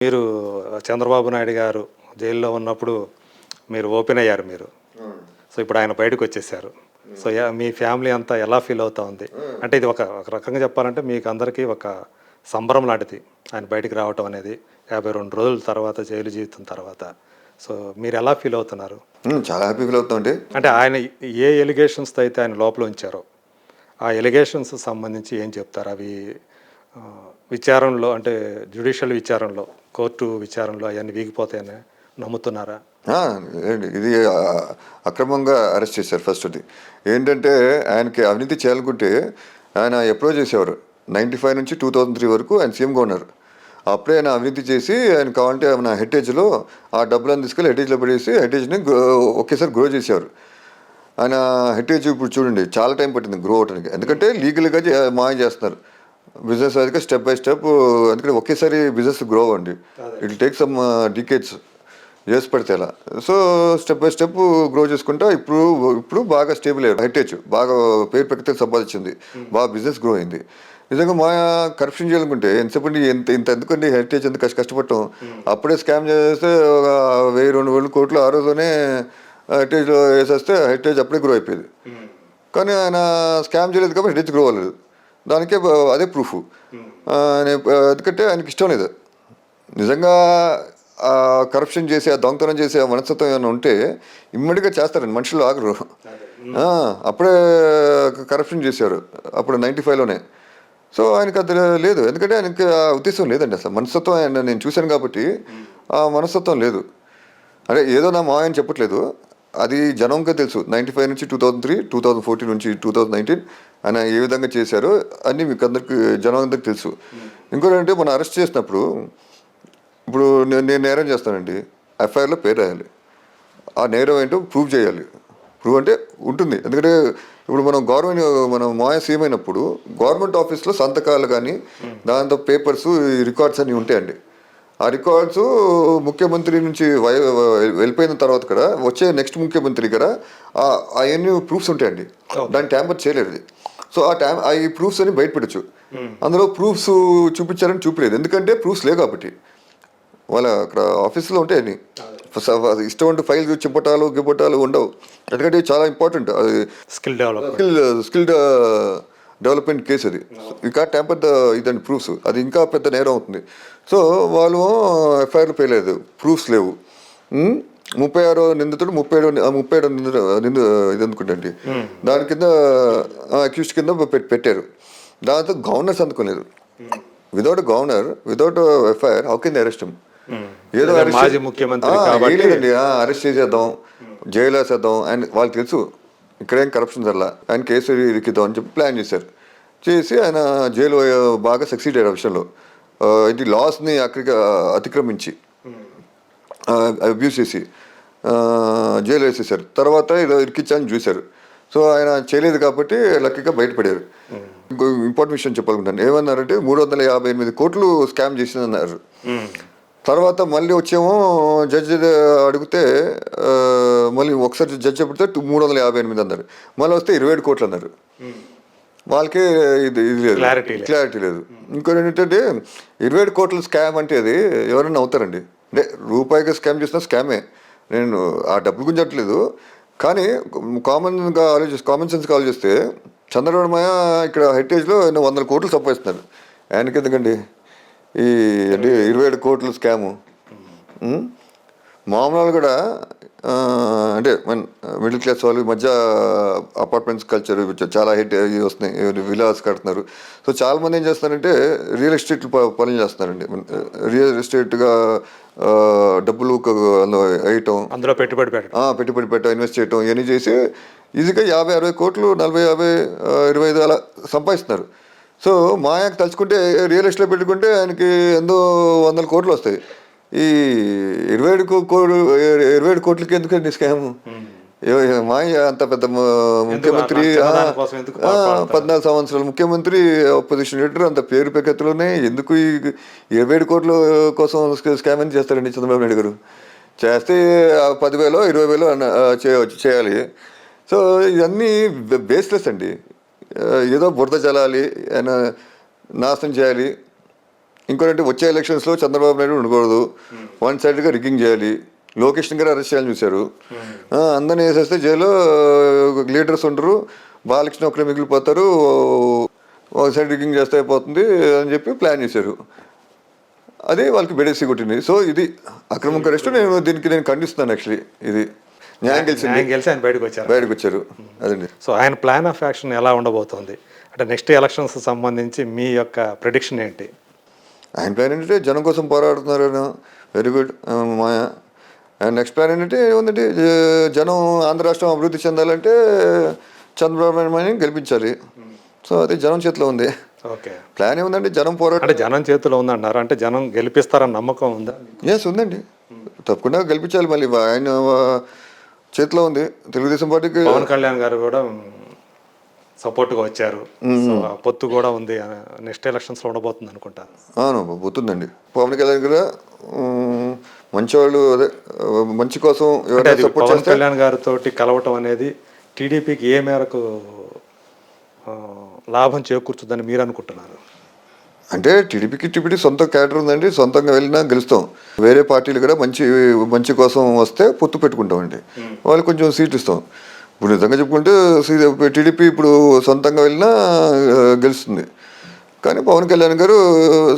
మీరు చంద్రబాబు నాయుడు గారు జైల్లో ఉన్నప్పుడు మీరు ఓపెన్ అయ్యారు మీరు. సో ఇప్పుడు ఆయన బయటకొచ్చేసారు. సో మీ ఫ్యామిలీ అంతా ఎలా ఫీల్ అవుతా ఉంది? అంటే ఇది ఒక ఒక రకంగా చెప్పాలంటే మీకు అందరికీ ఒక సంబరం లాంటిది. ఆయన బయటికి రావటం అనేది 52 రోజుల తర్వాత జైలు జీవితం తర్వాత. సో మీరెలా ఫీల్ అవుతున్నారు? చాలా హ్యాపీ ఫీల్ అవుతామండి. అంటే ఆయన ఏ ఎలిగేషన్స్‌తో అయితే ఆయన లోపల ఉంచారో, ఆ ఎలిగేషన్స్ సంబంధించి ఏం చెప్తారు? అవి విచారణలో అంటే జ్యుడిషియల్ విచారణలో, కోర్టు విచారణలో అవన్నీ వీగిపోతాయని నమ్ముతున్నారా? ఏంటి ఇది అక్రమంగా అరెస్ట్ చేశారు ఫస్ట్ది. ఏంటంటే ఆయనకి అవినీతి చేయాలనుకుంటే ఆయన ఎప్పుడో చేసేవారు. 95 నుంచి 2003 వరకు ఆయన సీఎంగా ఉన్నారు. అప్పుడే ఆయన అవినీతి చేసి ఆయన కావాలంటే మన హెరిటేజ్లో ఆ డబ్బులను తీసుకెళ్ళి హెరిటేజ్లో పడేసి హెరిటేజ్ని ఒకేసారి గ్రో చేసేవారు. ఆయన హెరిటేజ్ ఇప్పుడు చూడండి చాలా టైం పట్టింది గ్రో అవడానికి. ఎందుకంటే లీగల్గా మాయం చేస్తున్నారు. బిజినెస్ అయితే స్టెప్ బై స్టెప్, ఎందుకంటే ఒకేసారి బిజినెస్ గ్రో అండి. ఇట్ టేక్ సమ్ డికేట్స్ చేసి పడితే అలా. So step by step grow చేసుకుంటా ఇప్పుడు బాగా స్టేబుల్ అయ్యారు. హెరిటేజ్ బాగా పేరు ప్రఖ్యాతులు సంపాదించింది, బాగా బిజినెస్ గ్రో అయింది. నిజంగా మా కరప్షన్ చేయాలనుకుంటే ఎంతసేపు ఇంత ఎందుకండి హెరిటేజ్ ఎంత కష్టపడటం. అప్పుడే స్కామ్ చేస్తే ఒక 1000-2000 కోట్లు ఆ రోజునే హెరిటేజ్లో వేసేస్తే హెరిటేజ్ అప్పుడే గ్రో అయిపోయేది. కానీ ఆయన స్కామ్ చేయలేదు కాబట్టి హెరిటేజ్ గ్రో అవ్వలేదు. దానికే అదే ప్రూఫ్. ఎందుకంటే ఆయనకి ఇష్టం లేదు. నిజంగా కరప్షన్ చేసి ఆ దొంగతనం చేసి ఆ మనస్తత్వం ఏమైనా ఉంటే ఇమ్మడిగా చేస్తారండి, మనుషులు ఆగరు. అప్పుడే కరప్షన్ చేశారు అప్పుడు 95లోనే. సో ఆయనకి అది లేదు, ఎందుకంటే ఆయనకి ఆ ఉద్దేశం లేదండి. అసలు మనస్తత్వం ఆయన నేను చూశాను కాబట్టి ఆ మనస్తత్వం లేదు. అంటే ఏదో నా మాయని చెప్పట్లేదు, అది జనంగా తెలుసు. 95 నుంచి 2003, 2014 నుంచి 2019 ఆయన ఏ విధంగా చేశారో అన్నీ మీకు అందరికి జనం అందరికి తెలుసు. ఇంకోటి అంటే మనం అరెస్ట్ చేసినప్పుడు ఇప్పుడు నేను నేరం చేస్తానండి, ఎఫ్ఐఆర్లో పేరు రాయాలి. ఆ నేరం ఏంటో ప్రూవ్ చేయాలి. ప్రూవ్ అంటే ఉంటుంది, ఎందుకంటే ఇప్పుడు మనం మాయ సీఎం అయినప్పుడు గవర్నమెంట్ ఆఫీస్లో సంతకాలు కానీ దాంతో పేపర్స్ రికార్డ్స్ అన్నీ ఉంటాయండి. ఆ రికార్డ్స్ ముఖ్యమంత్రి నుంచి వెళ్ళిపోయిన తర్వాత కూడా వచ్చే నెక్స్ట్ ముఖ్యమంత్రి కూడా అవన్నీ ప్రూఫ్స్ ఉంటాయండి. దాన్ని ట్యాంపర్ చేయలేదు. సో ఈ ప్రూఫ్స్ అని బయటపెట్టచ్చు. అందులో ప్రూఫ్స్ చూపించారని చూపలేదు, ఎందుకంటే ప్రూఫ్స్ లేవు కాబట్టి. వాళ్ళ అక్కడ ఆఫీస్లో ఉంటాయని ఇష్టం ఉంటే ఫైల్ గిప్పటాలు ఉండవు. ఎందుకంటే చాలా ఇంపార్టెంట్ అది. స్కిల్ డెవలప్మెంట్ కేసు అది. ఇంకా ట్యాంపర్ ఇదండి ప్రూఫ్స్, అది ఇంకా పెద్ద నేరం అవుతుంది. సో వాళ్ళు ఎఫ్ఐఆర్లు పేయలేదు, ప్రూఫ్స్ లేవు. 36 నిందితుడు 37 ఇది అనుకుంటండి, దాని కింద అక్యూజ్డ్ కింద పెట్టారు. దాంతో గవర్నర్ సంతకలేదు. Without governor, without FIR how can arrest him? ఏదో లేదండి, అరెస్ట్ చేసేద్దాం, జైలు వేసేద్దాం. అండ్ వాళ్ళకి తెలుసు ఇక్కడేం కరప్షన్ జరలా, ఆయన కేసు ఇరికిద్దాం అని చెప్పి ప్లాన్ చేసి ఆయన జైలు బాగా సక్సీడ్ అయ్యారు. విషయంలో ఇది లాస్ని అతిక్రమించి అబ్యూస్ చేసి జైలు వేసేసారు. తర్వాత ఏదో ఇరికిచ్చాలని చూశారు. సో ఆయన చేయలేదు కాబట్టి లక్కీగా బయటపడారు. ఇంకో ఇంపార్టెంట్ విషయం చెప్పాలనుకుంటాను. ఏమన్నారంటే 358 కోట్లు స్కామ్ చేసిందన్నారు. తర్వాత మళ్ళీ వచ్చేమో జడ్జి అడిగితే మళ్ళీ ఒకసారి జడ్జి చెప్తే 358 అన్నారు. మళ్ళీ వస్తే 27 కోట్లు అన్నారు. వాళ్ళకి ఇది లేదు, క్లారిటీ లేదు. ఇంకోటి ఏంటంటే 27 కోట్ల స్కామ్ అంటే అది ఎవరైనా అవుతారండి. అంటే రూపాయిగా స్కామ్ చేసినా స్కామే. నేను ఆ డబ్బులు గురించి చెప్పట్లేదు, కానీ కామన్ సెన్స్గా ఆలోచిస్తే చంద్రబాబు మాయ ఇక్కడ హెరిటేజ్లో 100 కోట్లు సంపాదిస్తున్నారు. ఆయనకి ఎందుకండి ఈ 27 కోట్ల స్కాము? మామూలు కూడా అంటే మన మిడిల్ క్లాస్ వాళ్ళు మధ్య అపార్ట్మెంట్స్ కల్చర్ చాలా వస్తున్నాయి, విలాస్ కడుతున్నారు. సో చాలామంది ఏం చేస్తున్నారంటే రియల్ ఎస్టేట్ పనులు చేస్తున్నారండి. రియల్ ఎస్టేట్గా డబ్బులు వేయటం, అందులో పెట్టుబడి పెట్టడం, ఇన్వెస్ట్ చేయటం, ఇవన్నీ చేసి ఈజీగా 50-60 కోట్లు, 40-50, 25 అలా సంపాదిస్తున్నారు. సో మాయాకి తలుచుకుంటే రియల్ ఎస్టేట్లో పెట్టుకుంటే ఆయనకి ఎంతో 100 కోట్లు వస్తాయి. ఈ 27 కోట్లకి ఎందుకండి స్కామ్? మాయ అంత పెద్ద ముఖ్యమంత్రి, 14 సంవత్సరాలు ముఖ్యమంత్రి, అపోజిషన్ లీడర్, అంత పేరు ప్రఖ్యాతులునే ఎందుకు ఈ 27 కోట్ల కోసం స్కామ్ అని చేస్తారండి చంద్రబాబు నాయుడు గారు? చేస్తే 10,000, 20,000 చేయాలి. సో ఇవన్నీ బేస్లెస్ అండి. ఏదో బురద చల్లాలి, నాశనం చేయాలి, ఇంకోటంటే వచ్చే ఎలక్షన్స్లో చంద్రబాబు నాయుడు ఉండకూడదు, వన్ సైడ్గా రిగ్గింగ్ చేయాలి, లోకేష్ గారు అరెస్ట్ చేయాలని చూశారు. అందరినీ వేసేస్తే జైల్లో లీడర్స్ ఉండరు, బాలకృష్ణ ఒకరే మిగిలిపోతారు, ఒక సైడ్ రిగ్గింగ్ చేస్తే అయిపోతుంది అని చెప్పి ప్లాన్ చేశారు. అదే వాళ్ళకి బెడేసి కొట్టింది. సో ఇది అక్రమం అరెస్ట్. నేను ఖండిస్తున్నాను. యాక్చువల్లీ ఇది న్యాయం గెలిచి ఆయన బయటకు వచ్చారు. అదండి. సో ఆయన ప్లాన్ ఆఫ్ యాక్షన్ ఎలా ఉండబోతోంది అంటే నెక్స్ట్ ఎలక్షన్స్ సంబంధించి మీ యొక్క ప్రిడిక్షన్ ఏంటి? ఆయన ప్లాన్ ఏంటంటే జనం కోసం పోరాడుతున్నారు. Very good Maya. And next plan ఏంటంటే ఏముందంటే జనం ఆంధ్ర రాష్ట్రం అభివృద్ధి చెందాలంటే చంద్రబాబు నాయుడు గెలిపించాలి. సో అది జనం చేతిలో ఉంది. ఓకే, ప్లాన్ ఏముందంటే జనం పోరాటం అంటే జనం చేతిలో ఉందన్నారు. అంటే జనం గెలిపిస్తారన్న నమ్మకం ఉందా? ఎస్ ఉందండి, తప్పకుండా గెలిపించాలి. మళ్ళీ ఆయన చేతిలో ఉంది. తెలుగుదేశం పార్టీకి పవన్ కళ్యాణ్ గారు కూడా సపోర్ట్గా వచ్చారు. సో ఆ పొత్తు కూడా ఉంది. నెక్స్ట్ ఎలక్షన్స్లో ఉండబోతుంది అనుకుంటారు. అవును, పోతుందండి. పవన్ కళ్యాణ్ గారు మంచివాళ్ళు, అదే మంచి కోసం ఎవరైనా సపోర్ట్ పవన్ చేస్తే కళ్యాణ్ గారితో కలవటం అనేది టీడీపీకి ఏ మేరకు లాభం చేకూర్చుద్దని మీరు అనుకుంటున్నారు? అంటే టీడీపీ సొంత క్యాడర్ ఉందండి, సొంతంగా వెళ్ళినా గెలుస్తాం. వేరే పార్టీలు కూడా మంచి కోసం వస్తే పొత్తు పెట్టుకుంటామండి, వాళ్ళు కొంచెం సీట్లు ఇస్తాం. ఇప్పుడు నిజంగా చెప్పుకుంటే టీడీపీ ఇప్పుడు సొంతంగా వెళ్ళినా గెలుస్తుంది. కానీ పవన్ కళ్యాణ్ గారు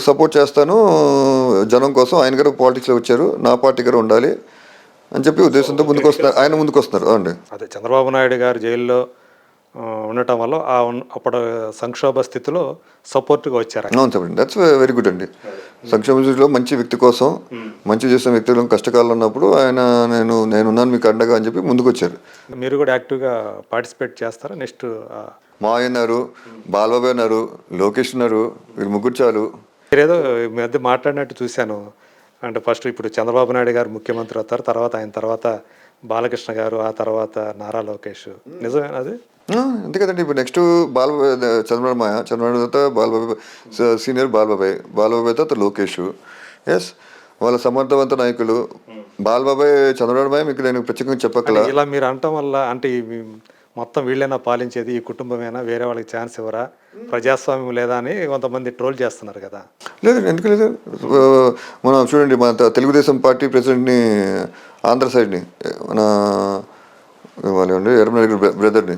సపోర్ట్ చేస్తాను జనం కోసం, ఆయన గారు పాలిటిక్స్లో వచ్చారు, నా పార్టీ గారు ఉండాలి అని చెప్పి ఉద్దేశంతో ఆయన ముందుకు వస్తున్నారు. అండి, అదే చంద్రబాబు నాయుడు గారు జైల్లో ఉండటం వల్ల అప్పుడు సంక్షోభ స్థితిలో సపోర్ట్గా వచ్చారు. అవును చెప్పండి, దట్స్ వెరీ గుడ్ అండి. సంక్షేమ స్థితిలో మంచి వ్యక్తి కోసం, మంచి చేసిన వ్యక్తులు కష్టకాలంలో ఉన్నప్పుడు ఆయన నేనున్నాను మీకు అండగా అని చెప్పి ముందుకు వచ్చారు. మీరు కూడా యాక్టివ్గా పార్టిసిపేట్ చేస్తారా? నెక్స్ట్ మా అన్నారు, బాలబాబు అన్నారు, లోకేష్ ఉన్నారు, వీళ్ళు ముగ్గురు చాలు. మీరేదో ఈ మధ్య మాట్లాడినట్టు చూశాను. అంటే ఫస్ట్ ఇప్పుడు చంద్రబాబు నాయుడు గారు ముఖ్యమంత్రి అవుతారు, తర్వాత ఆయన తర్వాత బాలకృష్ణ గారు, ఆ తర్వాత నారా లోకేష్. నిజమేనా అది? అంతే కదండి. ఇప్పుడు నెక్స్ట్ చంద్రబాబు తర్వాత బాలబాబు సీనియర్ బాలబాబాయ్ తర్వాత లోకేష్. ఎస్, వాళ్ళ సమర్థవంత నాయకులు. బాలబాబాయ్ చంద్రబాబు మీకు నేను ప్రత్యేకంగా చెప్పగల. ఇలా మీరు అనటం వల్ల అంటే మొత్తం వీళ్ళైనా పాలించేది, ఈ కుటుంబమేనా, వేరే వాళ్ళకి ఛాన్స్ ఇవ్వరా, ప్రజాస్వామ్యం లేదా అని కొంతమంది ట్రోల్ చేస్తున్నారు కదా? లేదండి, ఎందుకు లేదు. మనం చూడండి, మన తెలుగుదేశం పార్టీ ప్రెసిడెంట్ని ఆంధ్ర సైడ్ని మన వాళ్ళు ఎర్రమనాయుడు బ్రదర్ని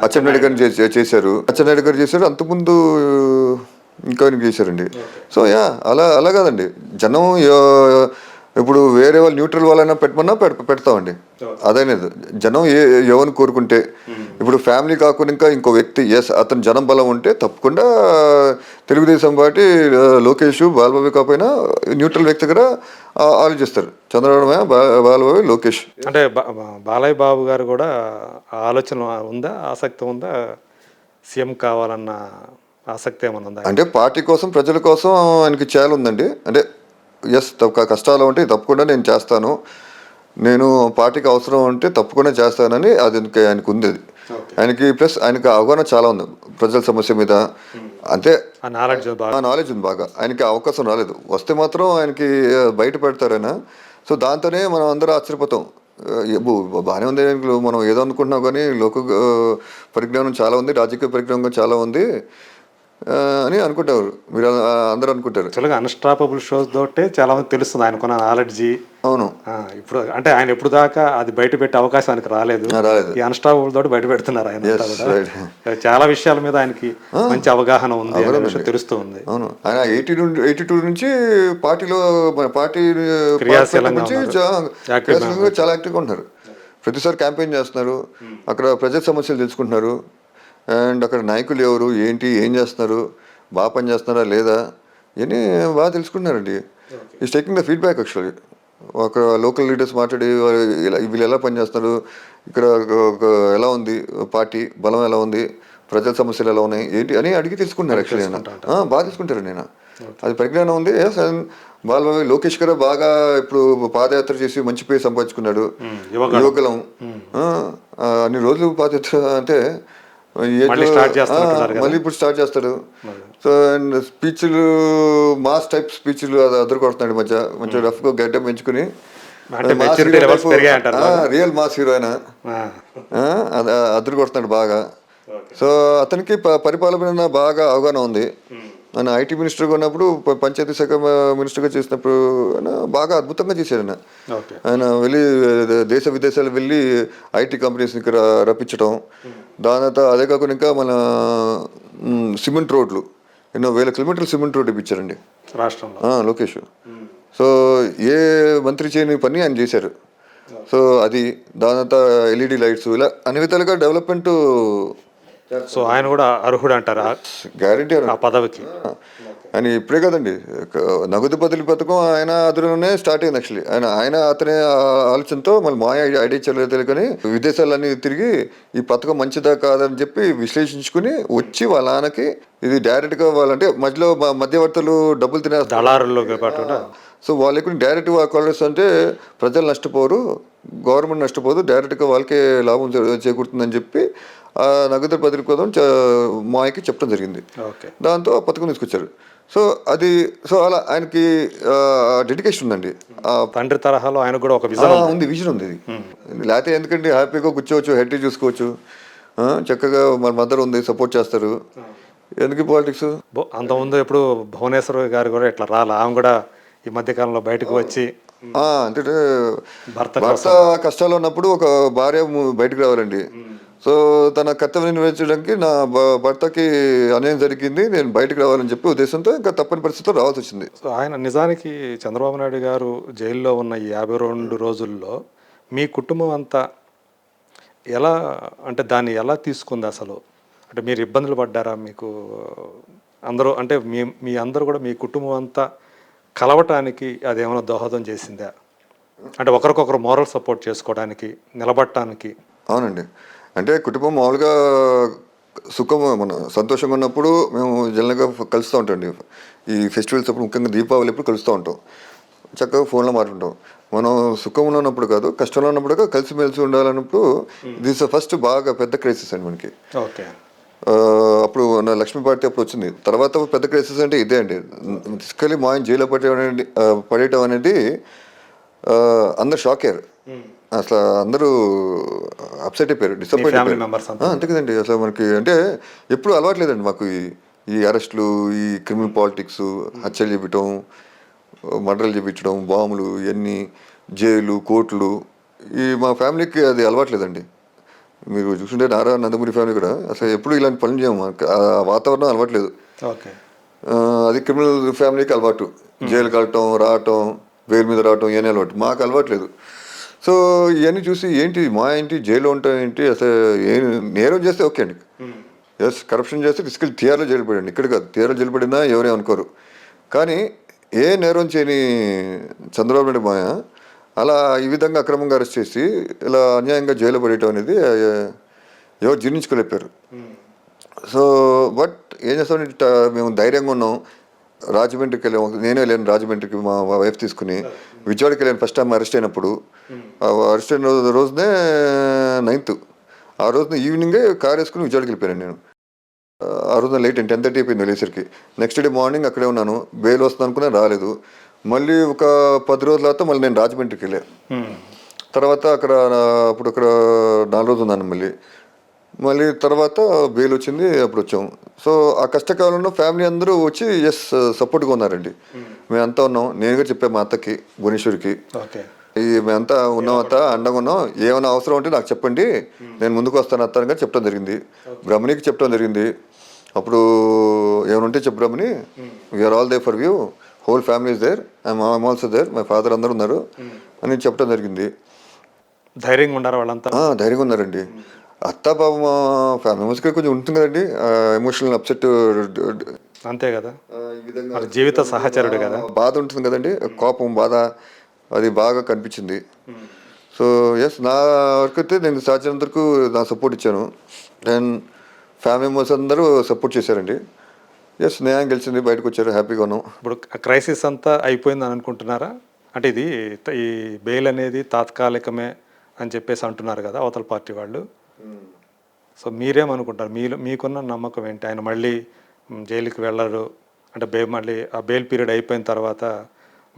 అచ్చెన్నాయుడు గారిని చేశారు. అచ్చెన్నాయుడు గారు చేశారు, అంతకుముందు ఇంకా చేశారండి. సో అలా కాదండి. జనం ఇప్పుడు వేరే వాళ్ళు న్యూట్రల్ వాళ్ళైనా పెట్టమన్నా పెడతామండి. అదనేది జనం ఎవరిని కోరుకుంటే, ఇప్పుడు ఫ్యామిలీ కాకుండా ఇంకా ఇంకో వ్యక్తి అతను జనం బలం ఉంటే తప్పకుండా తెలుగుదేశం పార్టీ లోకేష్ బాలబాబు కాకపోయినా న్యూట్రల్ వ్యక్తి కూడా ఆలోచిస్తారు. చంద్రబాబు బాలబాబు లోకేష్. అంటే బాలయ్య బాబు గారు కూడా ఆలోచన ఉందా, ఆసక్తి ఉందా, సీఎం కావాలన్న ఆసక్తి ఏమన్నా ఉందా? అంటే పార్టీ కోసం, ప్రజల కోసం ఆయనకి చాలా ఉందండి. అంటే కష్టాలు ఉంటే తప్పకుండా నేను చేస్తాను, నేను పార్టీకి అవసరం ఉంటే తప్పకుండా చేస్తానని అది ఆయనకు ఉంది. అది ఆయనకి ప్లస్ ఆయనకి అవగాహన చాలా ఉంది ప్రజల సమస్య మీద. అంతే, నాలెడ్జ్ ఉంది బాగా. ఆయనకి అవకాశం రాలేదు, వస్తే మాత్రం ఆయనకి బయట పెడతారైనా. సో దాంతోనే మనం అందరూ ఆశ్చర్యపోతాం. బాగానే ఉంది, మనం ఏదో అనుకుంటున్నాం కానీ లోక పరిజ్ఞానం చాలా ఉంది, రాజకీయ పరిజ్ఞానం చాలా ఉంది అని అనుకుంటారు. మీరు అందరూ అనుకుంటారు. యాక్చువల్గా అన్స్టాపబుల్ షోస్ తోటే చాలా మంది తెలుస్తుంది ఆయనకున్న నాలెడ్జి. అవును, ఇప్పుడు అంటే ఆయన ఎప్పుడు దాకా అది బయట పెట్టే అవకాశం ఆయనకి రాలేదు. ఈ అన్స్టాపబుల్ తోటి బయట పెడుతున్నారు. ఆయన చాలా విషయాల మీద ఆయనకి మంచి అవగాహన ఉంది, తెలుస్తూ ఉంది. అవును, ఆయన 82 నుంచి పార్టీలో పార్టీ చాలా యాక్టివ్గా ఉంటున్నారు. ప్రతిసారి క్యాంపెయిన్ చేస్తున్నారు, అక్కడ ప్రజల సమస్యలు తెలుసుకుంటున్నారు. అండ్ అక్కడ నాయకులు ఎవరు, ఏంటి, ఏం చేస్తున్నారు, బాగా పని చేస్తున్నారా లేదా ఇవన్నీ బాగా తెలుసుకుంటున్నారండి. Is taking the feedback. Actually ఒక లోకల్ లీడర్స్ మాట్లాడి వీళ్ళు ఎలా పనిచేస్తున్నారు, ఇక్కడ ఎలా ఉంది పార్టీ బలం, ఎలా ఉంది, ప్రజల సమస్యలు ఎలా ఉన్నాయి, ఏంటి అని అడిగి తెలుసుకుంటున్నారు. యాక్చువల్లీ బాగా తెలుసుకుంటారు. నేను అది పరిజ్ఞానం ఉంది. బాలబాబు లోకేష్ గారు బాగా ఇప్పుడు పాదయాత్ర చేసి మంచి పేరు సంపాదించుకున్నాడు. యువకులం అన్ని రోజులు పాదయాత్ర అంటే మళ్ళీ ఇప్పుడు స్టార్ట్ చేస్తాడు. సో అండ్ స్పీచ్లు, మాస్ టైప్ స్పీచ్లు అది అద్దరు కొడుతున్నాడు. మంచిగా రఫ్గా గడ్డం పెంచుకుని రియల్ మాస్ హీరో అయినా అద్దరు కొడుతున్నాడు బాగా. సో అతనికి పరిపాలన బాగా అవగాహన ఉంది. ఆయన ఐటీ మినిస్టర్గా ఉన్నప్పుడు పంచాయతీ శాఖ మినిస్టర్గా చేసినప్పుడు ఆయన బాగా అద్భుతంగా చేశారు ఆయన. ఓకే. ఆయన వెళ్ళి దేశ విదేశాలు వెళ్ళి ఐటీ కంపెనీస్ని ఇక్కడ రప్పించడం. దాని తర్వాత అదే కాకుండా ఇంకా మన సిమెంట్ రోడ్లు ఎన్నో వేల కిలోమీటర్లు సిమెంట్ రోడ్ ఇప్పించారండి రాష్ట్రంలో. లోకేష్. సో ఏ మంత్రి చేయని పని ఆయన చేశారు. సో అది దాని తర్వాత ఎల్ఈడి లైట్స్ ఇలా అన్ని విధాలుగా డెవలప్మెంట్ సో ఆయన కూడా అర్హుడు అంటారా గ్యారంటీ ఆ పదవికి? ఆయన ఇప్పుడే కదండి నగదు బదిలీ పథకం ఆయన అతనునే స్టార్ట్ అయింది యాక్చువల్లీ. ఆయన అతనే ఆలోచనతో మళ్ళీ మా ఐడియా తెలియదు కానీ విదేశాలన్నీ తిరిగి ఈ పథకం మంచిదా కాదని చెప్పి విశ్లేషించుకుని వచ్చి వాళ్ళ నాన్నకి ఇది డైరెక్ట్గా వాళ్ళంటే మధ్యలో మధ్యవర్తులు డబ్బులు తినేస్తారు దళారుల్లో కాకుండా. సో వాళ్ళకి డైరెక్ట్ కాలర్స్ అంటే ప్రజలు నష్టపోరు, గవర్నమెంట్ నష్టపోదు, డైరెక్ట్గా వాళ్ళకే లాభం చేకూరుతుందని చెప్పి ఆ నగదు బదిలీ కోసం మాయకి చెప్పడం జరిగింది. ఓకే. దాంతో ఆ పథకం తీసుకొచ్చారు. సో అది సో అలా ఆయనకి డెడికేషన్ ఉందండి. తండ్రి తరహాలో ఆయన కూడా ఒక విజన్ ఉంది, విజన్ ఉంది. ఇది లేకపోతే ఎందుకంటే హ్యాపీగా కూర్చోవచ్చు, హెడ్ చూసుకోవచ్చు, చక్కగా మన మదర్ ఉంది, సపోర్ట్ చేస్తారు. ఎందుకు పాలిటిక్స్? అంతకుముందు ఎప్పుడు భువనేశ్వర్ గారు కూడా ఇట్లా రాలా? ఆమె కూడా ఈ మధ్య కాలంలో బయటకు వచ్చి అంటే భర్త కష్టాలు ఉన్నప్పుడు ఒక భార్య బయటకు రావాలండి. సో తన కర్తవ్యం నెరవేర్చడానికి నా భర్తకి అన్యాయం జరిగింది, నేను బయటకు రావాలని చెప్పి ఉద్దేశంతో ఇంకా తప్పని పరిస్థితిలో రావాల్సి వచ్చింది. సో ఆయన నిజానికి చంద్రబాబు నాయుడు గారు జైల్లో ఉన్న ఈ 52 రోజుల్లో మీ కుటుంబం అంతా ఎలా అంటే దాన్ని ఎలా తీసుకుంది అసలు? అంటే మీరు ఇబ్బందులు పడ్డారా? మీకు అందరూ అంటే మీ అందరూ కూడా మీ కుటుంబం అంతా కలవటానికి అదేమైనా దోహదం చేసిందా? అంటే ఒకరికొకరు మోరల్ సపోర్ట్ చేసుకోవడానికి, నిలబడటానికి? అవునండి. అంటే కుటుంబం మామూలుగా సుఖం మన సంతోషంగా ఉన్నప్పుడు మేము జనరల్గా కలుస్తూ ఉంటాండి. ఈ ఫెస్టివల్స్ అప్పుడు ముఖ్యంగా దీపావళి ఎప్పుడు కలుస్తూ ఉంటాం, చక్కగా ఫోన్లో మాట్లాడుతాం. మనం సుఖంలో ఉన్నప్పుడు కాదు, కష్టంలో ఉన్నప్పుడు కలిసిమెలిసి ఉండాలన్నప్పుడు దిస్ ఫస్ట్ బాగా పెద్ద క్రైసిస్ అండి మనకి. ఓకే. అప్పుడు నా లక్ష్మీ పార్టీ అప్పుడు వచ్చింది. తర్వాత పెద్ద క్రైసిస్ అంటే ఇదే అండి. తీసుకెళ్ళి మా ఆయన జైల్లో పడేయటం అనేది అందరు షాక్ అయ్యారు. అసలు అందరూ అప్సెట్ అయిపోయారు, డిసప్పాయింట్ అయిపోయారు. అంతే కదండి. అసలు మనకి అంటే ఎప్పుడు అలవాట్లేదండి మాకు ఈ అరెస్టులు, ఈ క్రిమినల్ పాలిటిక్స్, హత్యలు చేపించడం, మర్డర్లు చేపించడం, బాంబులు, ఇవన్నీ జైలు, కోర్టులు, మా ఫ్యామిలీకి అది అలవాట్లేదండి. మీరు చూస్తుంటే నారా నందమూరి ఫ్యామిలీ కూడా అసలు ఎప్పుడు ఇలాంటి పనులు చేయము, ఆ వాతావరణం అలవాట్లేదు. ఓకే. అది క్రిమినల్ ఫ్యామిలీకి అలవాటు, జైలుకి వెళ్ళటం, రావటం, వేలు మీద రావటం, ఇవన్నీ అలవాటు. మాకు అలవాట్లేదు. సో ఇవన్నీ చూసి ఏంటి మా ఏంటి జైల్లో ఉంటాం ఏంటి, అసలు ఏం నేరం చేస్తే ఓకే అండి, ఎస్ కరప్షన్ చేస్తే తీసుకెళ్ళి తీఆర్లో జైలు పడండి, ఇక్కడ కాదు తీఆర్లో జైలు పడినా ఎవరేం అనుకోరు. కానీ ఏ నేరం చేయని చంద్రబాబు నాయుడు మాయ అలా ఈ విధంగా అక్రమంగా అరెస్ట్ చేసి ఇలా అన్యాయంగా జైలు పడేయటం అనేది ఎవరు జీర్ణించుకోలేపారు. సో బట్ ఏం చేస్తామంటే మేము ధైర్యంగా ఉన్నాం. రాజమండ్రికి వెళ్ళాము, నేనే వెళ్ళాను రాజమండ్రికి మా వైఫ్ తీసుకుని. విజయవాడకి వెళ్ళాను ఫస్ట్ టైం అరెస్ట్ అయినప్పుడు. అరెస్ట్ అయిన రోజునే 9th, ఆ రోజున ఈవినింగే కార్ వేసుకుని విజయవాడకి వెళ్ళిపోయాను నేను. ఆ రోజున లేట్ 10:30 అయిపోయింది వెళ్ళేసరికి. నెక్స్ట్ డే మార్నింగ్ అక్కడే ఉన్నాను. బెయిల్ వస్తుంది అనుకున్నా, రాలేదు. మళ్ళీ ఒక 10 రోజుల తర్వాత మళ్ళీ నేను రాజమండ్రికి వెళ్ళాను. తర్వాత అక్కడ 4 రోజులు ఉన్నాను. మళ్ళీ తర్వాత బెయిల్ వచ్చింది, అప్పుడు వచ్చాము. సో ఆ కష్టకాలంలో ఫ్యామిలీ అందరూ వచ్చి సపోర్ట్గా ఉన్నారండి. మేమంతా ఉన్నాం. నేను కూడా చెప్పాను మా అత్తకి, భువనేశ్వరికి, మేమంతా ఉన్నాం, అత్త అండగా ఉన్నాం, ఏమైనా అవసరం ఉంటే నాకు చెప్పండి, నేను ముందుకు వస్తాను అత్త అని చెప్పడం జరిగింది. బ్రహ్మణికి చెప్పడం జరిగింది. అప్పుడు ఏమైనా ఉంటే చెప్పు Brahmani, we're all there for you, whole family is there, I'm also there, my father అందరూ ఉన్నారు అని చెప్పడం జరిగింది. ధైర్యంగా ఉన్నారు వాళ్ళంతా? ధైర్యంగా ఉన్నారండి. అత్త బాబు మా ఫ్యామిలీ మెంబర్స్కి కొంచెం ఉంటుంది కదండి ఎమోషనల్ అప్సెట్, అంతే కదా, జీవిత సహచరుడు కదా, బాధ ఉంటుంది కదండి, కోపం, బాధ, అది బాగా కనిపించింది. సో ఎస్ నా వరకు అయితే నేను సాధ్యమైనంత వరకు నా సపోర్ట్ ఇచ్చాను. అండ్ ఫ్యామిలీ మెంబర్స్ అందరూ సపోర్ట్ చేశారండి. ఎస్ న్యాయం గెలిచింది, బయటకు వచ్చారు, హ్యాపీగా ఉన్నాం. ఇప్పుడు క్రైసిస్ అంతా అయిపోయిందని అనుకుంటున్నారా? అంటే ఇది ఈ బెయిల్ అనేది తాత్కాలికమే అని చెప్పేసి అంటున్నారు కదా అవతల పార్టీ వాళ్ళు. సో మీరేమనుకుంటారు? మీకున్న నమ్మకం ఏంటి? ఆయన మళ్ళీ జైలుకి వెళ్ళరు అంటే మళ్ళీ ఆ బెయిల్ పీరియడ్ అయిపోయిన తర్వాత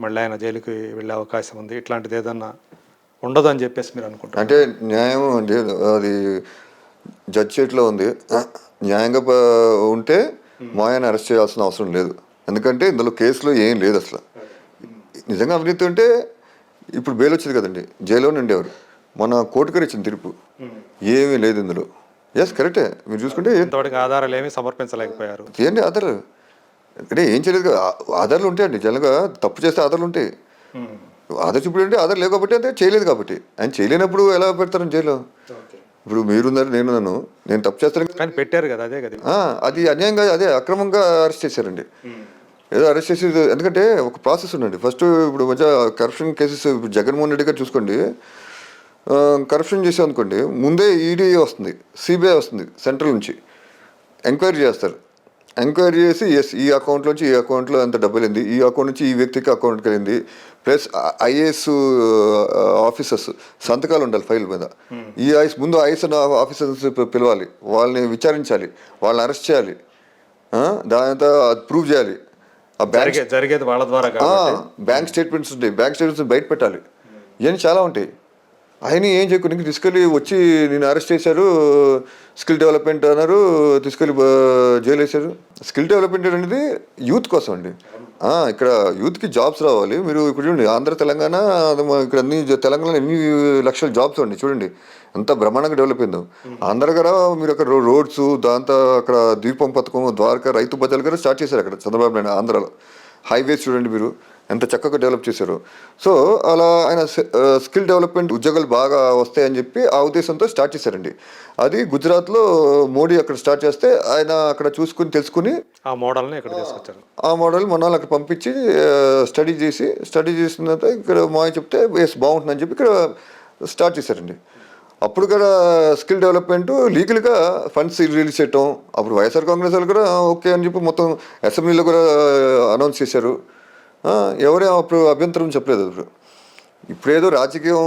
మళ్ళీ ఆయన జైలుకి వెళ్ళే అవకాశం ఉంది, ఇట్లాంటిది ఏదన్నా ఉండదు అని చెప్పేసి మీరు అనుకుంటారు? అంటే న్యాయం అంటే అది జడ్జి చేతిలో ఉంది. న్యాయంగా ఉంటే మోయాన్ని అరెస్ట్ చేయాల్సిన అవసరం లేదు, ఎందుకంటే ఇందులో కేసులో ఏం లేదు అసలు. నిజంగా అవినీతి ఉంటే ఇప్పుడు బెయిల్ వచ్చింది కదండి, జైల్లోనే ఉండేవారు. మన కోర్టు గారు ఇచ్చిన తీర్పు ఏమీ లేదు ఇందులో. ఎస్ కరెక్టే, మీరు చూసుకుంటే ఇంతవరకు ఆధారాలు ఏమీ సమర్పించలేకపోయారు. ఏంటి ఆధారాలు అంటే ఏం చేయలేదు కదా, ఆధారాలు ఉంటాయండి జనరల్గా, తప్పు చేస్తే ఆధారాలు ఉంటాయి. ఆధార్ చూపుడు అంటే ఆధార్ లేవు కాబట్టి అంటే చేయలేదు కాబట్టి, ఆయన చేయలేనప్పుడు ఎలా పెడతారని జైల్లో? ఇప్పుడు మీరున్నారు, నేను తప్పు చేస్తాను కానీ పెట్టారు కదా, అదే కదా. అది అన్యాయంగా, అదే అక్రమంగా అరెస్ట్ చేశారండి. ఏదో అరెస్ట్ చేసి, ఎందుకంటే ఒక ప్రాసెస్ ఉండండి. ఫస్ట్ ఇప్పుడు మధ్య కరప్షన్ కేసెస్, ఇప్పుడు జగన్మోహన్ రెడ్డి గారు చూసుకోండి, కరప్షన్ చేసాం అనుకోండి, ముందే ఈడీ వస్తుంది, సిబిఐ వస్తుంది సెంట్రల్ నుంచి, ఎంక్వైరీ చేస్తారు. ఎంక్వైరీ చేసి ఎస్ ఈ అకౌంట్లోంచి ఈ అకౌంట్లో ఎంత డబ్బులు వెళ్ళింది, ఈ అకౌంట్ నుంచి ఈ వ్యక్తికి అకౌంట్కి వెళ్ళింది, ప్లస్ ఐఏఎస్ ఆఫీసర్స్ సంతకాలు ఉండాలి ఫైల్ మీద. ఈ ఐఎస్ ముందు ఐఎస్ ఆఫీసర్స్ పిలవాలి, వాళ్ళని విచారించాలి, వాళ్ళని అరెస్ట్ చేయాలి, దానితో ప్రూవ్ చేయాలి. జరిగేది వాళ్ళ ద్వారా. బ్యాంక్ స్టేట్మెంట్స్ ఉంటాయి, బ్యాంక్ స్టేట్మెంట్స్ బయట పెట్టాలి, ఇవన్నీ చాలా ఉంటాయి. ఆయన ఏం చేయకుండా తీసుకెళ్ళి వచ్చి నేను అరెస్ట్ చేశారు, స్కిల్ డెవలప్మెంట్ అన్నారు, తీసుకెళ్ళి జైలు వేశారు. స్కిల్ డెవలప్మెంట్ అనేది యూత్ కోసం అండి. ఇక్కడ యూత్కి జాబ్స్ రావాలి. మీరు ఇప్పుడు చూడండి, ఆంధ్ర తెలంగాణ, ఇక్కడ అన్ని తెలంగాణలో ఎన్ని లక్షల జాబ్స్ అండి, చూడండి ఎంత బ్రహ్మాండంగా డెవలప్ అయిందో. ఆంధ్ర గారు మీరు అక్కడ రోడ్స్, దాంతో అక్కడ దీపం పథకం, ద్వారకా రైతు బజార్లు గారు స్టార్ట్ చేశారు అక్కడ చంద్రబాబు నాయుడు. ఆంధ్రాలో హైవేస్ చూడండి మీరు ఎంత చక్కగా డెవలప్ చేశారు. సో అలా ఆయన స్కిల్ డెవలప్మెంట్ ఉద్యోగాలు బాగా వస్తాయని చెప్పి ఆ ఉద్దేశంతో స్టార్ట్ చేశారండి. అది గుజరాత్లో మోడీ అక్కడ స్టార్ట్ చేస్తే ఆయన అక్కడ చూసుకుని తెలుసుకుని ఆ మోడల్ని ఇక్కడ తీసుకొచ్చారు. ఆ మోడల్ మన వాళ్ళు అక్కడ పంపించి స్టడీ చేసిన తర్వాత ఇక్కడ మాయ చెప్తే ఎస్ బాగుంటుందని చెప్పి ఇక్కడ స్టార్ట్ చేశారండి. అప్పుడు కూడా స్కిల్ డెవలప్మెంట్ లీగల్గా ఫండ్స్ రిలీజ్ చేయటం, అప్పుడు వైఎస్ఆర్ కాంగ్రెస్ వాళ్ళు కూడా ఓకే అని చెప్పి మొత్తం అసెంబ్లీలో కూడా అనౌన్స్ చేశారు. ఎవరే అప్పుడు అభ్యంతరం చెప్పలేదు. ఇప్పుడేదో రాజకీయం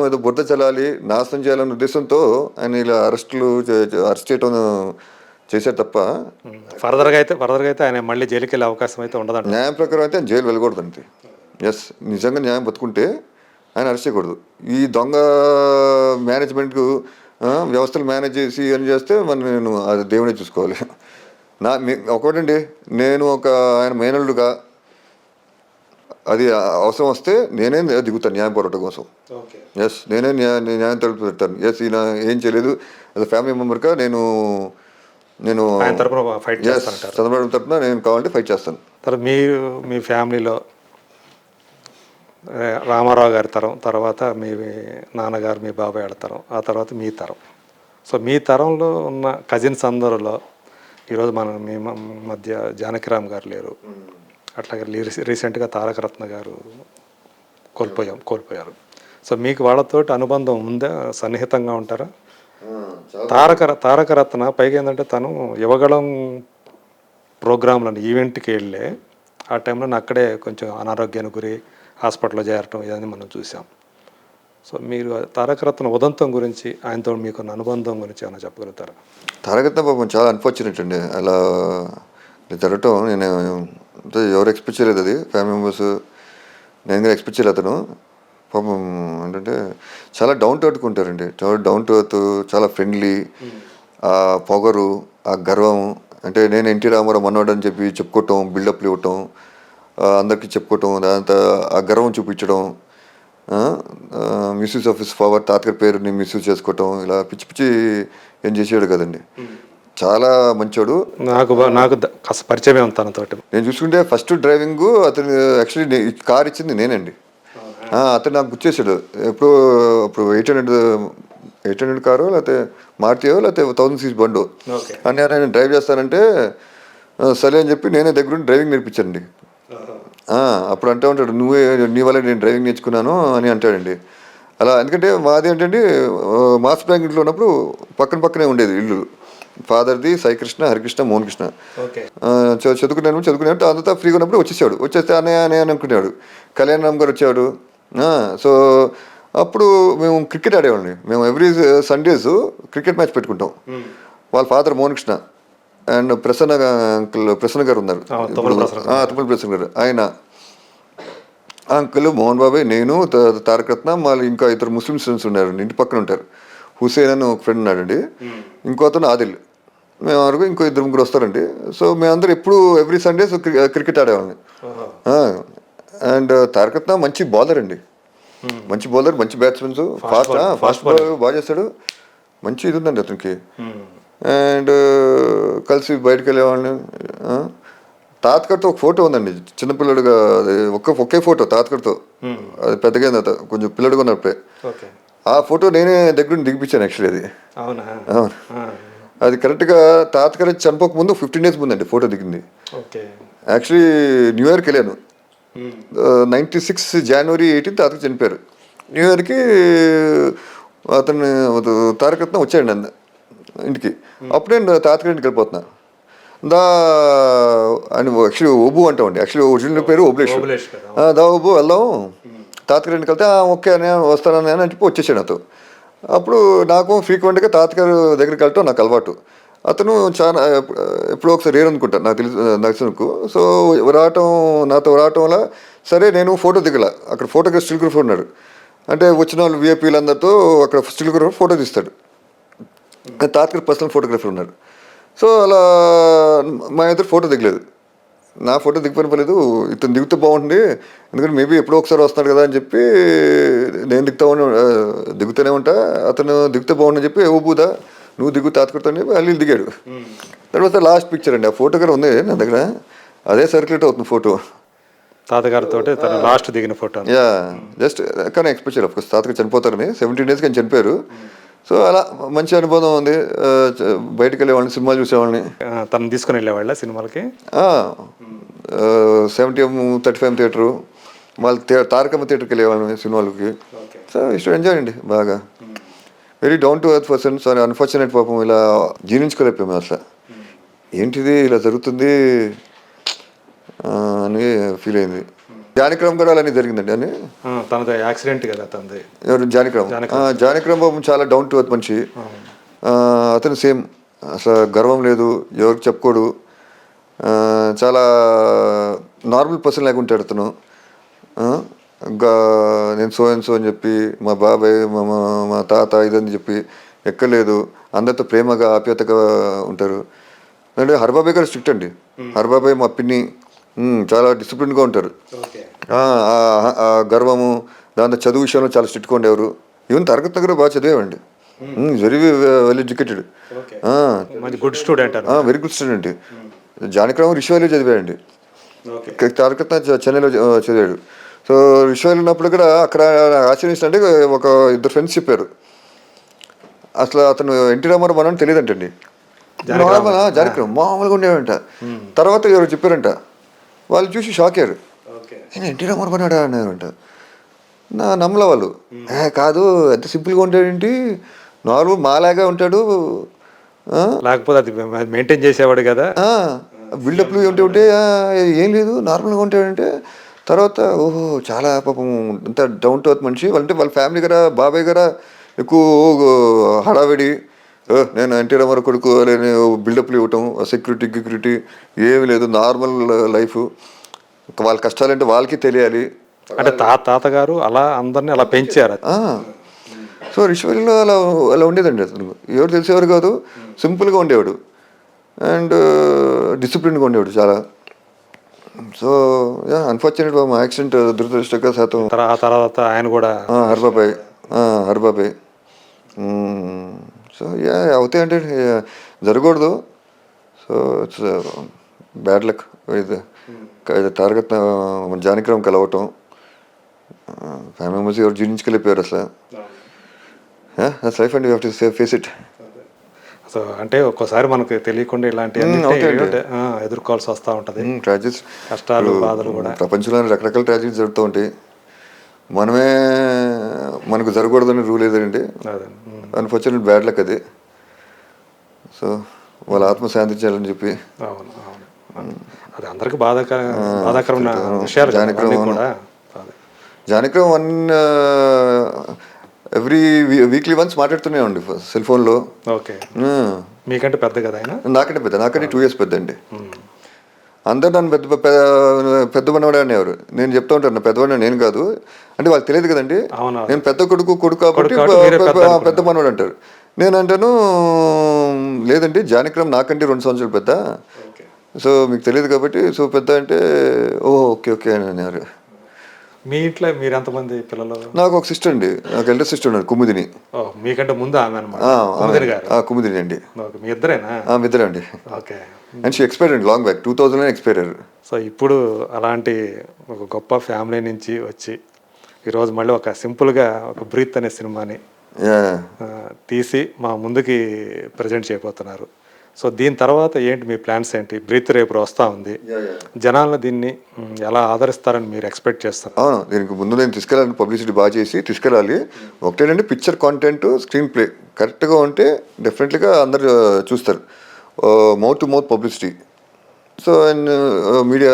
ఏదో బురద చల్లాలి, నాశనం చేయాలనే ఉద్దేశంతో ఆయన ఇలా అరెస్ట్ చేయటం చేశారు తప్ప ఫర్దర్గా అయితే ఆయన మళ్ళీ జైలుకి వెళ్ళే అవకాశం అయితే ఉండదు. న్యాయం ప్రకారం అయితే ఆయన జైలు వెళ్ళకూడదు అంతే. ఎస్, నిజంగా న్యాయం బతుకుంటే ఆయన అరెస్ట్ చేయకూడదు. ఈ దొంగ మేనేజ్మెంట్కు వ్యవస్థలు మేనేజ్ చేసి అని చేస్తే నేను అది దేవుడే చూసుకోవాలి. ఒకటండి, నేను ఆయన మేనల్లుగా అది అవసరం వస్తే నేనే దిగుతాను న్యాయం పోరాటం కోసం. ఎస్, నేనే న్యాయం తలుపు పెడతాను. ఎస్, ఈయన ఏం చేయలేదు, యాజ్ అ ఫ్యామిలీ మెంబర్గా నేను చంద్రబాబు తరఫున నేను కావాలంటే ఫైట్ చేస్తాను. తర్వాత మీరు మీ ఫ్యామిలీలో రామారావు గారి తరం తర్వాత మీ నాన్నగారు, మీ బాబాయ్ వాళ్ళ తరం, ఆ తర్వాత మీ తరం. సో మీ తరంలో ఉన్న కజిన్స్ అందరిలో ఈరోజు మీ మధ్య జానకిరామ్ గారు లేరు, అట్లాగే రీసెంట్గా తారకరత్న గారు కోల్పోయారు. సో మీకు వాళ్ళతోటి అనుబంధం ఉందా, సన్నిహితంగా ఉంటారా? తారకరత్న పైగా ఏంటంటే తను యువగళం ప్రోగ్రాంలను ఈవెంట్కి వెళ్ళే ఆ టైంలో అక్కడే కొంచెం అనారోగ్యానికి గురి హాస్పిటల్లో చేరటం ఇవన్నీ మనం చూసాం. సో మీరు తారకరత్న ఉదంతం గురించి, ఆయనతో మీకున్న అనుబంధం గురించి ఏమైనా చెప్పగలుగుతారా? తారకరత్న పాపం చాలా అన్ఫార్చునేట్ అండి, అలా జరగటం నేను ఎవరు ఎక్స్పెక్ట్ చేయలేదు. అది ఫ్యామిలీ మెంబర్స్, నేను కూడా ఎక్స్పెక్ట్ చేయలేదు. అతను పాపం ఏంటంటే చాలా డౌన్ టు ఎర్త్ ఉంటారండి, చాలా డౌన్ టు ఎర్త్, చాలా ఫ్రెండ్లీ. ఆ పొగరు, ఆ గర్వం, అంటే నేను ఎన్టీ రామారావు మనోడు అని చెప్పి చెప్పుకోవటం, బిల్డప్లు ఇవ్వటం, అందరికీ చెప్పుకోవటం, దాంతో ఆ గర్వం చూపించడం, మిస్యూజ్ ఆఫ్ హిస్ పవర్, తాతగారి పేరుని మిస్యూజ్ చేసుకోవటం, ఇలా పిచ్చి పిచ్చి ఏం చేసాడు కదండి. చాలా మంచోడు. నాకు కాస్త పరిచయం తనతోటి. నేను చూసుకుంటే ఫస్ట్ డ్రైవింగ్ అతను యాక్చువల్లీ కార్ ఇచ్చింది నేనండి. అతను నాకు గుర్చేసాడు ఎప్పుడు, అప్పుడు 800 కారు, లేకపోతే మారుతియో, లేకపోతే 1000 cc బండు అని నేను డ్రైవ్ చేస్తానంటే సరే అని చెప్పి నేనే దగ్గరుండి డ్రైవింగ్ నేర్పించానండి. అప్పుడు అంటూ ఉంటాడు, నీ వల్ల నేను డ్రైవింగ్ నేర్చుకున్నాను అని అంటాడండి. అలా ఎందుకంటే మాది ఏంటంటే మాస్ బ్యాంక్ ఇంట్లో ఉన్నప్పుడు పక్కనే ఉండేది ఇల్లు. ఫాదర్ది సాయికృష్ణ, హరికృష్ణ, మోహన్ కృష్ణ. చదువుకున్నాడు అంతా ఫ్రీగా ఉన్నప్పుడు వచ్చేస్తే అన్నయ్య అనుకునేవాడు. కళ్యాణరామ్ గారు వచ్చేవాడు. సో అప్పుడు మేము క్రికెట్ ఆడేవాళ్ళని. మేము ఎవ్రీ సండేస్ క్రికెట్ మ్యాచ్ పెట్టుకుంటాం. వాళ్ళ ఫాదర్ మోహన్ కృష్ణ అండ్ ప్రసన్న గారు ఉన్నారు, తుమ్మల ప్రసన్న గారు. ఆయన అంకుల్, మోహన్ బాబాయ్, నేను, తారకరత్న, మళ్ళీ ఇంకా ఇద్దరు ముస్లిం స్టూడెంట్స్ ఉన్నారు, ఇంటి పక్కన ఉంటారు. హుసేన్ అని ఒక ఫ్రెండ్ ఉన్నాడండి, ఇంకో అతను ఆదిల్. మేము వరకు ఇంకో 2-3 వస్తారండి. సో మేమందరం ఎప్పుడు ఎవ్రీ సండే క్రికెట్ ఆడేవాళ్ళని. అండ్ తారకరత్న మంచి బౌలర్ అండి, మంచి బౌలర్, మంచి బ్యాట్స్మెన్స్, ఫాస్ట్ బాల్ బాగా చేస్తాడు, మంచి ఇది ఉందండి అతనికి. అండ్ కలిసి బయటకు వెళ్ళేవాళ్ళని. తాతకర్తో ఒక ఫోటో ఉందండి, చిన్నపిల్లడుగా, అది ఒకే ఫోటో తాతకర్తో, అది పెద్దగా కొంచెం పిల్లడుగా ఉన్నప్పుడే. ఆ ఫోటో నేనే దగ్గర నుండి దిగిపించాను యాక్చువల్లీ. అది అవునా? అది కరెక్ట్గా తాతగారు చనిపోక ముందు 15 days ముందండి ఫోటో దిగింది. యాక్చువల్లీ న్యూ ఇయర్కి వెళ్ళాను, 96 January 18 తాతకు చనిపోయారు. న్యూ ఇయర్కి అతను తారకరత్న వచ్చాయండి ఇంటికి. అప్పుడు నేను తాతగారి ఇంటికి వెళ్ళిపోతున్నా. అని యాక్చువల్లీ ఓబు అంటామండి, యాక్చువల్లీ ఒరిజినల్ పేరు ఓబులేశ్వర్. ఓబు వెళ్దాం తాతగారి ఇంటికి వెళ్తే ఓకే అని వస్తానని అని చెప్పి వచ్చేసాడు అతను. అప్పుడు నాకు ఫ్రీక్వెంట్గా తాతగారు దగ్గరికి వెళ్ళటం నాకు అలవాటు. అతను చాలా ఎప్పుడో ఒకసారి అనుకుంటా నాకు తెలిసినకు. సో నాతో రావటం వల్ల సరే నేను ఫోటో దిగల. అక్కడ ఫోటోగ్రాఫర్ స్టిల్గ్రాఫర్ ఉన్నాడు, అంటే వచ్చిన వాళ్ళు విఐపీలందరితో అక్కడ స్టిల్గ్రాఫర్ ఫోటో తీస్తాడు. తాతగారు పర్సనల్ ఫోటోగ్రాఫర్ ఉన్నాడు. సో అలా మా ఇద్దరు ఫోటో దిగలేదు. నా ఫోటో దిగిపోలేదు, ఇతను దిగితే బాగుంటుంది, ఎందుకంటే మేబీ ఎప్పుడో ఒకసారి వస్తున్నాడు కదా అని చెప్పి నేను దిగుతూనే ఉంటా. అతను దిగితే బాగుండని చెప్పి ఓబుదా నువ్వు దిగు తాతకర్తో అని చెప్పి అల్లి దిగాడు. తర్వాత లాస్ట్ పిక్చర్ అండి, ఆ ఫోటో కూడా ఉంది నా దగ్గర, అదే సర్క్యులేట్ అవుతుంది ఫోటో తాతగారితో లాస్ట్ దిగిన ఫోటో. యా జస్ట్ కానీ ఎక్స్పెక్ట్ అఫ్కోర్స్ తాతగారు చనిపోతారని 17 days కానీ చనిపోయారు. సో అలా మంచి అనుభవం ఉంది. బయటకు వెళ్ళేవాళ్ళని, సినిమాలు చూసేవాళ్ళని. తను తీసుకుని వెళ్ళేవాళ్ళ సినిమాలకి. 70-35 థియేటరు, మళ్ళీ తారకమ్మ థియేటర్కి వెళ్ళేవాళ్ళని సినిమాలకి. సో ఇష్టం ఎంజాయ్ అండి బాగా. Very down to earth person. So unfortunate పాపం ఇలా జీర్ణించుకోలేకపోయాము అసలు, ఏంటిది ఇలా జరుగుతుంది అని ఫీల్ అయింది. జానకిరామ్ కూడా అలానే జరిగిందండి అని. తనది యాక్సిడెంట్ కదా తనది. ఎవరు? జానకిరామ్ బాబు చాలా డౌన్ టు ఎర్త్ మనిషి. అతను సేమ్, అసలు గర్వం లేదు, ఎవరికి చెప్పుకోడు, చాలా నార్మల్ పర్సన్ లాగా ఉంటాడు అతను. నేను సో అని చెప్పి మా బాబాయ్ మా తాత ఇదని చెప్పి ఎక్కలేదు, అందరితో ప్రేమగా ఆప్యాయతగా ఉంటారు. అంటే హరిబాబాయ్ గారు స్ట్రిక్ట్ అండి. హరిబాబాయ్ మా పిన్ని చాలా డిసిప్లిన్గా ఉంటారు. గర్వము, దాంతో చదువు విషయంలో చాలా స్ట్రిక్ట్గా ఉండేవారు. ఈవెన్ తరగతి దగ్గర బాగా చదివేవండి, very well educated, good student, very good student. Janakiram రిషివాలో చదివాడండి, తారకరత్న చెన్నైలో చదివాడు. సో రిషివాలో ఉన్నప్పుడు కూడా అక్కడ ఆశ్చర్యించాలంటే ఒక 2 ఫ్రెండ్స్ చెప్పారు, అసలు అతను ఎన్టీ రామారావు మనని తెలియదంటండి. జానకిరామ్ మామూలుగా ఉండేవంట. తర్వాత ఎవరు చెప్పారంట, వాళ్ళు చూసి షాక్ అయ్యారు, నేను ఎన్టీ రామారావు అన్నాడా అన్నారంట. నమ్మలే వాళ్ళు. కాదు, ఎంత సింపుల్గా ఉంటాడేంటి, నార్మల్ మాలాగా ఉంటాడు, లేకపోతే అది మెయింటైన్ చేసేవాడు కదా, బిల్డప్లు ఉంటే ఏం లేదు నార్మల్గా ఉంటాడంటే. తర్వాత ఓహో చాలా పాపం అంత డౌన్ టు ఎర్త్ మనిషి. వాళ్ళంటే వాళ్ళ ఫ్యామిలీ కదా, బాబాయ్ గారా ఎక్కువ హడావిడి, నేను ఎన్టీ రామారావు కొడుకు నేను బిల్డప్లు ఇవ్వటం, సెక్యూరిటీ ఏమీ లేదు, నార్మల్ లైఫ్. వాళ్ళ కష్టాలంటే వాళ్ళకి తెలియాలి. అంటే తాతగారు అలా అందరినీ అలా పెంచారు. సో రిషివల్లో అలా ఉండేదండి. అతను ఎవరు తెలిసేవారు కాదు, సింపుల్గా ఉండేవాడు అండ్ డిసిప్లిన్గా ఉండేవాడు చాలా. సో అన్ఫార్చునేట్ మా యాక్సిడెంట్ దురదృష్టవశాత్తు. తర్వాత ఆయన కూడా హరిబాబాయ్. సో అవుతాయంటే జరగకూడదు. So it's bad luck. ఇది తారకరత్న జానకిరామ్ కలవటం, ఫ్యామిలీ మెంబర్స్ ఎవరు జీర్ణించుకెళ్ళిపోయారు అసలు. That's life and you have to face it. So అంటే ఒక్కోసారి మనకు తెలియకుండా ఇలాంటి ఎదుర్కోవాల్సి వస్తూ ఉంటుంది, ట్రాజెడీస్, కష్టాలు, బాధలు కూడా. ప్రపంచంలో రకరకాల ట్రాజెడీస్ జరుగుతూ ఉంటాయి. మనకు జరగకూడదని రూల్ ఏదండి. అన్ఫార్చునేట్ బ్యాడ్ లక్ అది. సో వాళ్ళ ఆత్మ శాంతించాలని చెప్పి. అది అందరికి బాధాకరమైన విషయాలు. జానకిరామ్ ఎవ్రీ వీక్లీ వన్స్ మాట్లాడుతూనే ఉండి సెల్ ఫోన్లో. ఓకే, మీకంటే పెద్ద కదా ఆయన? నాకంటే 2 years పెద్ద అండి. అందరు నన్ను పెద్ద మనవాడే అనేవారు. నేను చెప్తా ఉంటాను, నా పెద్దవాడిని నేను కాదు అంటే వాళ్ళకి తెలియదు కదండి. నేను పెద్ద కొడుకు కాబట్టి పెద్ద మనవాడు అంటారు. నేను అంటాను లేదండి, జానకిరామ్ నాకంటే 2 సంవత్సరాలు పెద్ద. ఓకే. సో మీకు తెలియదు కాబట్టి, సో పెద్ద అంటే ఓకే ఓకే అని అన్నారు. మీ ఇంట్లో మీరు ఎంతమంది పిల్లలు? నాకు ఒక సిస్టర్ అండి, నాకు ఎల్డర్ సిస్టర్ ఉన్నారు, కుముదిని. ఓ, మీకంటే ముందు ఆమె అనమాట, కుముదిని గారు. కుముదిని అండి. ఓకే, మీ ఇద్దరేనా? ఇద్దరు అండి. ఓకే. అండ్ షీ ఎక్స్పైర్ అండి, లాంగ్ బ్యాక్ 2000 ఎక్స్పైర్ అయ్యారు. సో ఇప్పుడు అలాంటి ఒక గొప్ప ఫ్యామిలీ నుంచి వచ్చి ఈరోజు మళ్ళీ ఒక సింపుల్గా ఒక బ్రీత్ అనే సినిమాని తీసి మా ముందుకి ప్రజెంట్ చేయబోతున్నారు. సో దీని తర్వాత ఏంటి మీ ప్లాన్స్ ఏంటి? బ్రీత్ రేపు వస్తూ ఉంది, జనాలను దీన్ని ఎలా ఆదరిస్తారని మీరు ఎక్స్పెక్ట్ చేస్తారు? అవును, దీనికి ముందు నేను తీసుకెళ్ళాలి, పబ్లిసిటీ బాగా చేసి తీసుకెళ్ళాలి. ఒకటేనండి, పిక్చర్ కాంటెంట్, స్క్రీన్ ప్లే కరెక్ట్గా ఉంటే డెఫినెట్లీగా అందరు చూస్తారు. Mouth to mouth publicity. So and media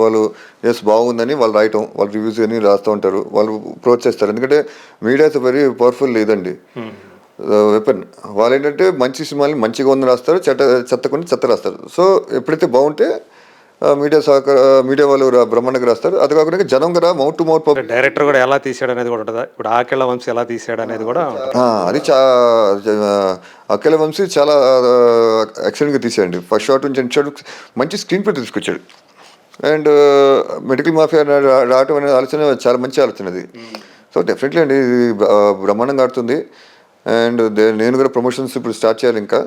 వాళ్ళు ఎస్ బాగుందని వాళ్ళు రాయటం, వాళ్ళు రివ్యూస్ అని రాస్తూ ఉంటారు, వాళ్ళు ప్రోత్సహిస్తారు. ఎందుకంటే మీడియా ఇస్ వెరీ పవర్ఫుల్ లేదండి వెపన్. వాళ్ళు ఏంటంటే మంచి సినిమాని మంచిగా ఉందని రాస్తారు, చెత్త కొన్ని చెత్త రాస్తారు. సో ఎప్పుడైతే బాగుంటే మీడియా వాళ్ళు బ్రహ్మాండంగా రాస్తారు. అది కాకుండా జనం కదా మౌత్ టు మౌత్. డైరెక్టర్ కూడా ఎలా తీసాడు అనేది కూడా ఉంటుందా? ఇప్పుడు ఆకేళ్ల వంశీ ఎలా తీసాడు అనేది కూడా అది అఖిల వంశీ చాలా ఎక్సలెంట్గా తీసాడండి. ఫస్ట్ షాట్ నుంచి ఎండ్ షాట్ మంచి స్క్రీన్ ప్లే తీసుకొచ్చాడు. అండ్ మెడికల్ మాఫియా రావటం అనే ఆలోచన చాలా మంచి ఆలోచన అది. సో డెఫినెట్లీ అండి ఇది బ్రహ్మాండంగా ఆడుతుంది. అండ్ నేను కూడా ప్రమోషన్స్ ఇప్పుడు స్టార్ట్ చేయాలి, ఇంకా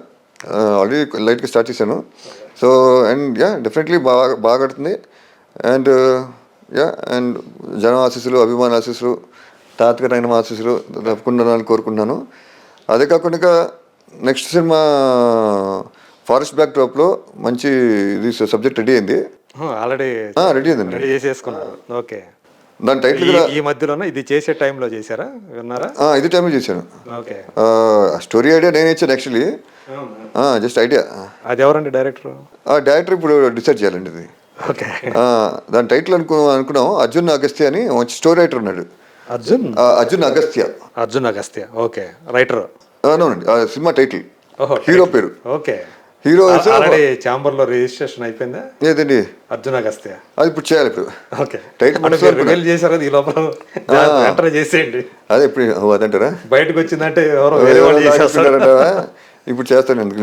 ఆల్రెడీ లైట్గా స్టార్ట్ చేశాను. సో అండ్ డెఫినెట్లీ బాగా ఆడుతుంది. అండ్ అండ్ జనం ఆశీస్సులు, అభిమాన ఆశీస్సులు, తాతగారు అయిన ఆశీస్సులు తప్పకుండా కోరుకుంటున్నాను. అదే కాకుండా నెక్స్ట్ సినిమా ఫారెస్ట్ బ్యాక్ డ్రాప్లో మంచి ఇది సబ్జెక్ట్ రెడీ అయింది. ఆల్రెడీ రెడీ అయిందండి, రెడీ చేసేసుకున్నారు. ఓకే. దాని టైటిల్ కూడా ఈ మధ్యలోనే ఇది చేసే టైంలో చేశారా, విన్నారా? ఇది టైంలో చేశాను. ఓకే. స్టోరీ ఐడియా నేను ఇచ్చాను యాక్చువల్లీ, జస్ట్ ఐడియా. అది ఎవరండి డైరెక్టర్? డైరెక్టర్ ఇప్పుడు డిసైడ్ చేయాలండి ఇది. ఓకే. దాని టైటిల్ అనుకున్నాం అర్జున్ అగస్త్య అని, మంచి స్టోరీ రైటర్ ఉన్నాడు. అర్జున్ అగస్త్య. Arjun Agastya, okay, writer. అవునండి, సినిమా టైటిల్, హీరో పేరు. ఓకే. హీరో ఆల్రెడీ ఛాంబర్ లో రిజిస్ట్రేషన్ అయిపోయిందా? లేదండి, అర్జున్ అగస్త్య. అది ఇప్పుడు చేయాలి. ఇప్పుడు ఓకే, టైటిల్ రివీల్ చేశారు, ఈ లోపల ఎంటర్ చేసేయండి. అదే ఇప్పుడు అదంటారా, బయటకు వచ్చిందంటే ఎవరో వేరే వాళ్ళు చేసేస్తారంటారా? ఇప్పుడు చేస్తాను ఎందుకు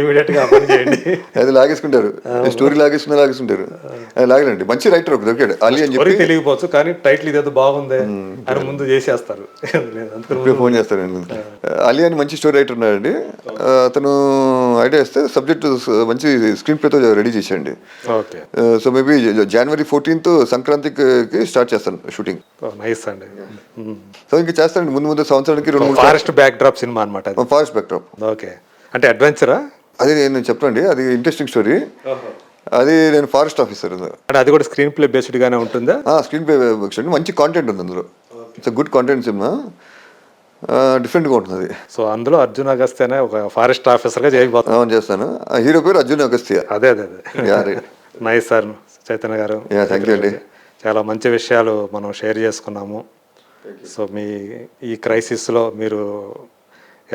ఇమీడియట్ గా పని చేయండి. అది లాగేసుకుంటారు, స్టోరీ లాగేసుకుంటారు. అది లాగలండి, మంచి రైటర్ ఒక దొరికాడు, అలీ అని చెప్పి. తెలియకపోవచ్చు కానీ టైటిల్ ఇదేదో బాగుంది అని ముందు చేసేస్తారు. ఫోన్ చేస్తాను. అలీ అని మంచి స్టోరీ రైటర్ ఉన్నాడండి, అతను ఐడియా ఇస్తే సబ్జెక్ట్ మంచి స్క్రీన్ ప్లేతో రెడీ చేశాడండి. Okay. So maybe January 14th సంక్రాంతికి స్టార్ట్ చేస్తాను షూటింగ్. నైస్ అండి. సో ఇంకా చేస్తానండి ముందు సంవత్సరానికి 2-3. ఫారెస్ట్ బ్యాక్ డ్రాప్ సినిమా అనమాట. Forest back drop. ఓకే, అంటే అడ్వెంచరా? అది నేను చెప్పండి, అది ఇంట్రెస్టింగ్ స్టోరీ. అది నేను ఫారెస్ట్ ఆఫీసర్. అంటే అది కూడా స్క్రీన్ ప్లే బేస్డ్ గానే ఉంటుందా? స్క్రీన్ ప్లే బేస్డ్, మంచి కాంటెంట్ ఉంది అందులో. ఇట్స్ గుడ్ కాంటెంట్ సినిమా, డిఫరెంట్గా ఉంటుంది. సో అందులో అర్జున్ అగస్త్య అనే ఒక ఫారెస్ట్ ఆఫీసర్గా చేయబోతున్నాను. చేస్తాను. హీరో పేరు అర్జున్ అగస్త్య. అదే. నైస్ సార్ చైతన్య గారు. థ్యాంక్ యూ అండి. చాలా మంచి విషయాలు మనం షేర్ చేసుకున్నాము. సో మీ ఈ క్రైసిస్లో మీరు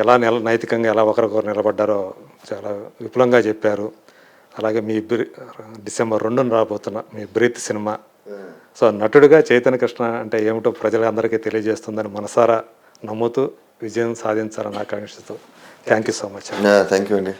ఎలా నైతికంగా ఎలా ఒకరికొకరు నిలబడ్డారో చాలా విపులంగా చెప్పారు. అలాగే మీ December 2న రాబోతున్న మీ బ్రీత్ సినిమా, సో నటుడిగా చైతన్య కృష్ణ అంటే ఏమిటో ప్రజలందరికీ తెలియజేస్తుందని మనసారా నమ్ముతూ విజయం సాధించాలని ఆకాంక్షిస్తూ thank you so much. Thank you అండి.